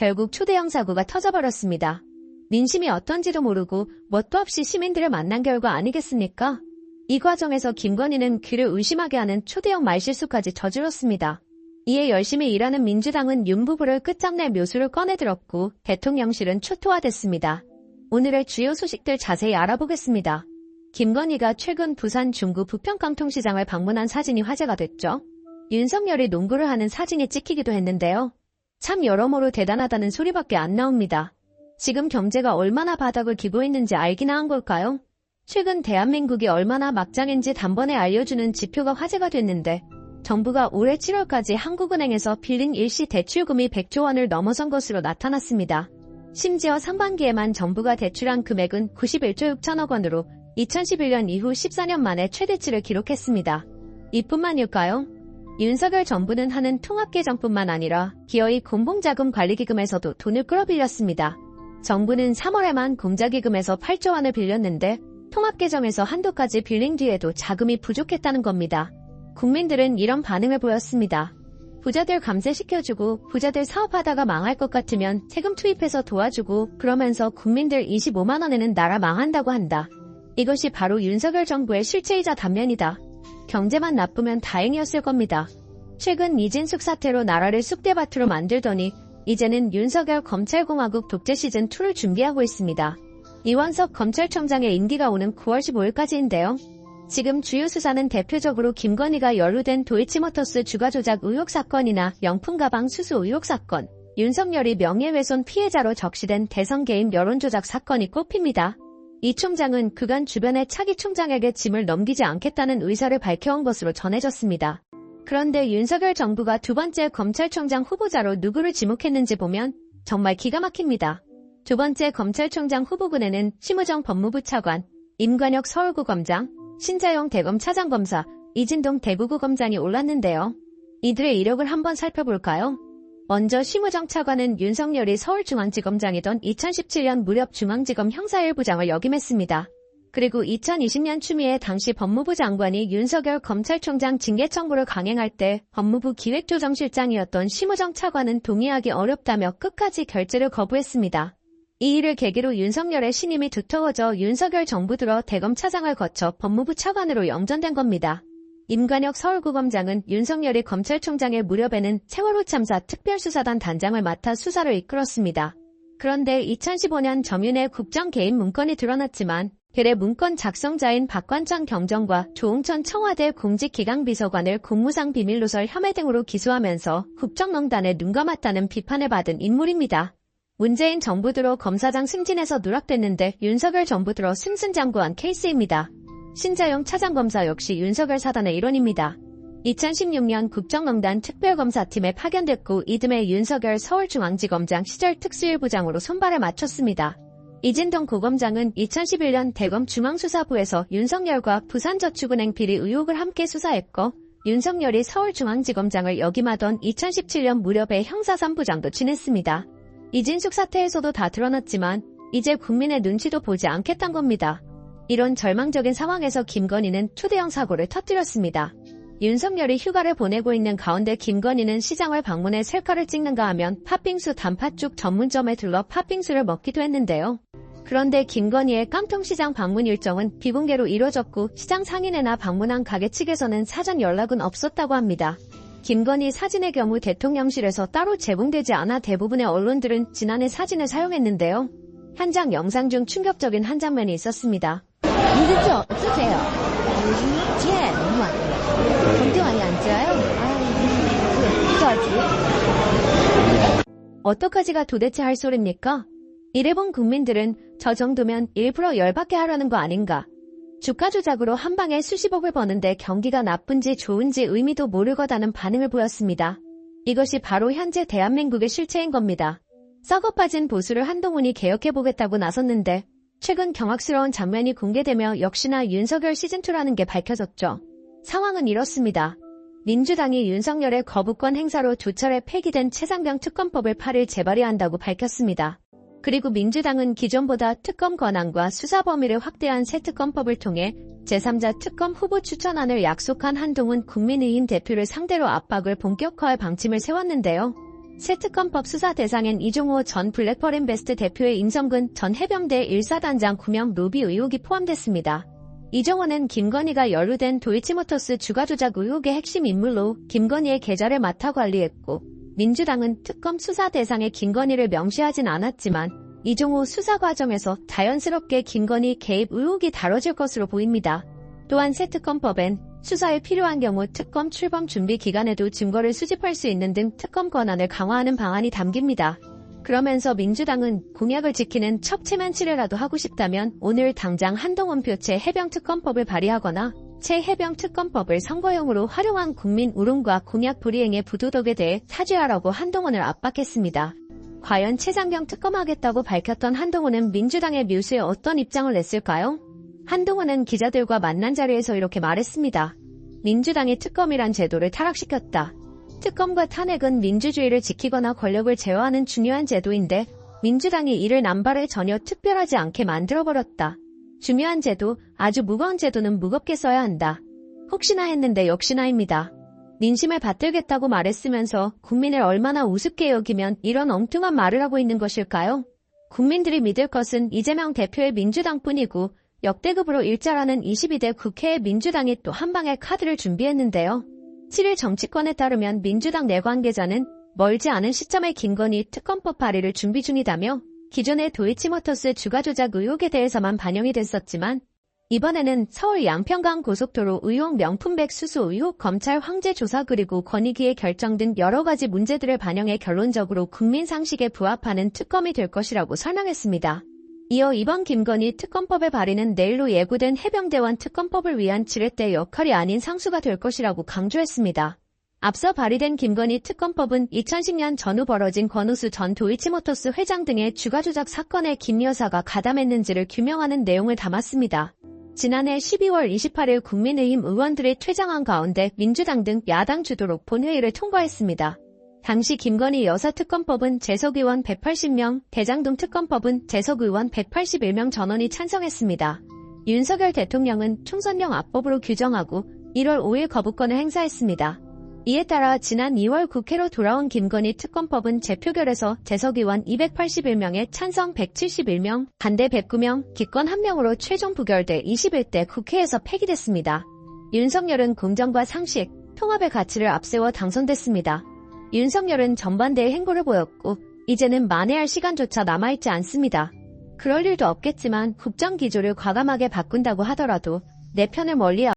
결국 초대형 사고가 터져버렸습니다. 민심이 어떤지도 모르고 뭣도 없이 시민들을 만난 결과 아니겠습니까? 이 과정에서 김건희는 귀를 의심하게 하는 초대형 말실수까지 저질렀습니다. 이에 열심히 일하는 민주당은 윤 부부를 끝장낼 묘수를 꺼내들었고 대통령실은 초토화됐습니다. 오늘의 주요 소식들 자세히 알아보겠습니다. 김건희가 최근 부산 중구 부평강통시장을 방문한 사진이 화제가 됐죠. 윤석열이 농구를 하는 사진이 찍히기도 했는데요. 참 여러모로 대단하다는 소리밖에 안 나옵니다. 지금 경제가 얼마나 바닥을 기고 있는지 알기나 한 걸까요? 최근 대한민국이 얼마나 막장인지 단번에 알려주는 지표가 화제가 됐는데 정부가 올해 7월까지 한국은행에서 빌린 일시 대출금이 100조 원을 넘어선 것으로 나타났습니다. 심지어 상반기에만 정부가 대출한 금액은 91조 6천억 원으로 2011년 이후 14년 만에 최대치를 기록했습니다. 이뿐만일까요? 윤석열 정부는 하는 통합개정뿐만 아니라 기어이 공공자금관리기금에서도 돈을 끌어빌렸습니다. 정부는 3월에만 공자기금에서 8조 원을 빌렸는데 통합개정에서 한도까지 빌린 뒤에도 자금이 부족했다는 겁니다. 국민들은 이런 반응을 보였습니다. 부자들 감세시켜주고 부자들 사업하다가 망할 것 같으면 세금 투입해서 도와주고 그러면서 국민들 25만 원에는 나라 망한다고 한다. 이것이 바로 윤석열 정부의 실체이자 단면이다. 경제만 나쁘면 다행이었을 겁니다. 최근 이진숙 사태로 나라를 쑥대밭으로 만들더니 이제는 윤석열 검찰공화국 독재 시즌2를 준비하고 있습니다. 이원석 검찰총장의 임기가 오는 9월 15일까지인데요. 지금 주요 수사는 대표적으로 김건희가 연루된 도이치모터스 주가조작 의혹 사건이나 명품 가방 수수 의혹 사건, 윤석열이 명예훼손 피해자로 적시된 대선 개입 여론조작 사건이 꼽힙니다. 이 총장은 그간 주변의 차기 총장에게 짐을 넘기지 않겠다는 의사를 밝혀온 것으로 전해졌습니다. 그런데 윤석열 정부가 두 번째 검찰총장 후보자로 누구를 지목했는지 보면 정말 기가 막힙니다. 두 번째 검찰총장 후보군에는 심우정 법무부 차관, 임관혁 서울구검장, 신자용 대검 차장검사, 이진동 대구구검장이 올랐는데요. 이들의 이력을 한번 살펴볼까요? 먼저 심우정 차관은 윤석열이 서울중앙지검장이던 2017년 무렵 중앙지검 형사 1부장을 역임했습니다. 그리고 2020년 추미애 당시 법무부 장관이 윤석열 검찰총장 징계 청구를 강행할 때 법무부 기획조정실장이었던 심우정 차관은 동의하기 어렵다며 끝까지 결재를 거부했습니다. 이 일을 계기로 윤석열의 신임이 두터워져 윤석열 정부 들어 대검 차장을 거쳐 법무부 차관으로 영전된 겁니다. 임관혁 서울구검장은 윤석열이 검찰총장의 무렵에는 세월호 참사 특별수사단 단장을 맡아 수사를 이끌었습니다. 그런데 2015년 점윤의 국정 개입 문건이 드러났지만 괴뢰 문건 작성자인 박관창 경정과 조홍천 청와대 공직기강비서관을 공무상 비밀누설 혐의 등으로 기소하면서 국정농단에 눈감았다는 비판을 받은 인물입니다. 문재인 정부 들어 검사장 승진에서 누락됐는데 윤석열 정부 들어 승승장구한 케이스입니다. 신자용 차장검사 역시 윤석열 사단의 일원입니다. 2016년 국정농단 특별검사팀에 파견됐고 이듬해 윤석열 서울중앙지검장 시절 특수일부장으로 손발을 맞췄습니다. 이진동 고검장은 2011년 대검 중앙수사부에서 윤석열과 부산저축은행 비리 의혹을 함께 수사했고 윤석열이 서울중앙지검장을 역임하던 2017년 무렵에 형사 3부장도 지냈습니다. 이진숙 사태에서도 다 드러났지만 이제 국민의 눈치도 보지 않겠단 겁니다. 이런 절망적인 상황에서 김건희는 초대형 사고를 터뜨렸습니다. 윤석열이 휴가를 보내고 있는 가운데 김건희는 시장을 방문해 셀카를 찍는가 하면 팥빙수 단팥죽 전문점에 들러 팥빙수를 먹기도 했는데요. 그런데 김건희의 깡통시장 방문 일정은 비공개로 이뤄졌고 시장 상인회나 방문한 가게 측에서는 사전 연락은 없었다고 합니다. 김건희 사진의 경우 대통령실에서 따로 제공되지 않아 대부분의 언론들은 지난해 사진을 사용했는데요. 현장 영상 중 충격적인 한 장면이 있었습니다. 이거 어떠세요? 예, 너무 안 돼요. 정대 많이 안 좋아요? 어떡하지? 어떡하지가 도대체 할 소립니까? 일본 국민들은 저 정도면 일부러 열받게 하려는 거 아닌가? 주가 조작으로 한 방에 수십억을 버는데 경기가 나쁜지 좋은지 의미도 모르거다는 반응을 보였습니다. 이것이 바로 현재 대한민국의 실체인 겁니다. 썩어 빠진 보수를 한동훈이 개혁해보겠다고 나섰는데 최근 경악스러운 장면이 공개되며 역시나 윤석열 시즌2라는 게 밝혀졌죠. 상황은 이렇습니다. 민주당이 윤석열의 거부권 행사로 조철에 폐기된 최상병 특검법을 8일 재발의한다고 밝혔습니다. 그리고 민주당은 기존보다 특검 권한과 수사 범위를 확대한 새 특검법을 통해 제3자 특검 후보 추천안을 약속한 한동훈 국민의힘 대표를 상대로 압박을 본격화할 방침을 세웠는데요. 새 특검법 수사 대상엔 이종호 전 블랙펄인베스트 대표의 임성근 전 해병대 1사단장 구명 로비 의혹이 포함됐습니다. 이종호는 김건희가 연루된 도이치모터스 주가 조작 의혹의 핵심 인물로 김건희의 계좌를 맡아 관리했고, 민주당은 특검 수사 대상에 김건희를 명시하진 않았지만 이종호 수사 과정에서 자연스럽게 김건희 개입 의혹이 다뤄질 것으로 보입니다. 또한 새 특검법엔 수사에 필요한 경우 특검 출범 준비 기간에도 증거를 수집할 수 있는 등 특검 권한을 강화하는 방안이 담깁니다. 그러면서 민주당은 공약을 지키는 첩체면치레라도 하고 싶다면 오늘 당장 한동훈 표체 해병특검법을 발의하거나 최해병특검법을 선거용으로 활용한 국민 울음과 공약 불이행의 부도덕에 대해 사죄하라고 한동훈을 압박했습니다. 과연 최상병 특검하겠다고 밝혔던 한동훈은 민주당의 묘수에 어떤 입장을 냈을까요? 한동훈은 기자들과 만난 자리에서 이렇게 말했습니다. 민주당이 특검이란 제도를 타락시켰다. 특검과 탄핵은 민주주의를 지키거나 권력을 제어하는 중요한 제도인데 민주당이 이를 남발해 전혀 특별하지 않게 만들어버렸다. 중요한 제도, 아주 무거운 제도는 무겁게 써야 한다. 혹시나 했는데 역시나입니다. 민심을 받들겠다고 말했으면서 국민을 얼마나 우습게 여기면 이런 엉뚱한 말을 하고 있는 것일까요? 국민들이 믿을 것은 이재명 대표의 민주당뿐이고 역대급으로 일자라는 22대 국회의 민주당이 또 한 방의 카드를 준비했는데요. 7일 정치권에 따르면 민주당 내 관계자는 멀지 않은 시점에 김건희 특검법 발의를 준비 중이다며 기존의 도이치모터스 주가 조작 의혹에 대해서만 반영이 됐었지만 이번에는 서울 양평강 고속도로 의혹 명품백 수수 의혹 검찰 황제 조사 그리고 권익위의 결정 등 여러 가지 문제들을 반영해 결론적으로 국민 상식에 부합하는 특검이 될 것이라고 설명했습니다. 이어 이번 김건희 특검법의 발의는 내일로 예고된 해병대원 특검법을 위한 지렛대 역할이 아닌 상수가 될 것이라고 강조했습니다. 앞서 발의된 김건희 특검법은 2010년 전후 벌어진 권오수 전 도이치모터스 회장 등의 주가 조작 사건에 김 여사가 가담했는지를 규명하는 내용을 담았습니다. 지난해 12월 28일 국민의힘 의원들이 퇴장한 가운데 민주당 등 야당 주도로 본회의를 통과했습니다. 당시 김건희 여사 특검법은 재석의원 180명, 대장동 특검법은 재석의원 181명 전원이 찬성했습니다. 윤석열 대통령은 총선령 압법으로 규정하고 1월 5일 거부권을 행사했습니다. 이에 따라 지난 2월 국회로 돌아온 김건희 특검법은 재표결에서 재석의원 281명에 찬성 171명, 반대 109명, 기권 1명으로 최종 부결돼 21대 국회에서 폐기됐습니다. 윤석열은 공정과 상식, 통합의 가치를 앞세워 당선됐습니다. 윤석열은 전반대의 행보를 보였고 이제는 만회할 시간조차 남아있지 않습니다. 그럴 일도 없겠지만 국정 기조를 과감하게 바꾼다고 하더라도 내 편을 멀리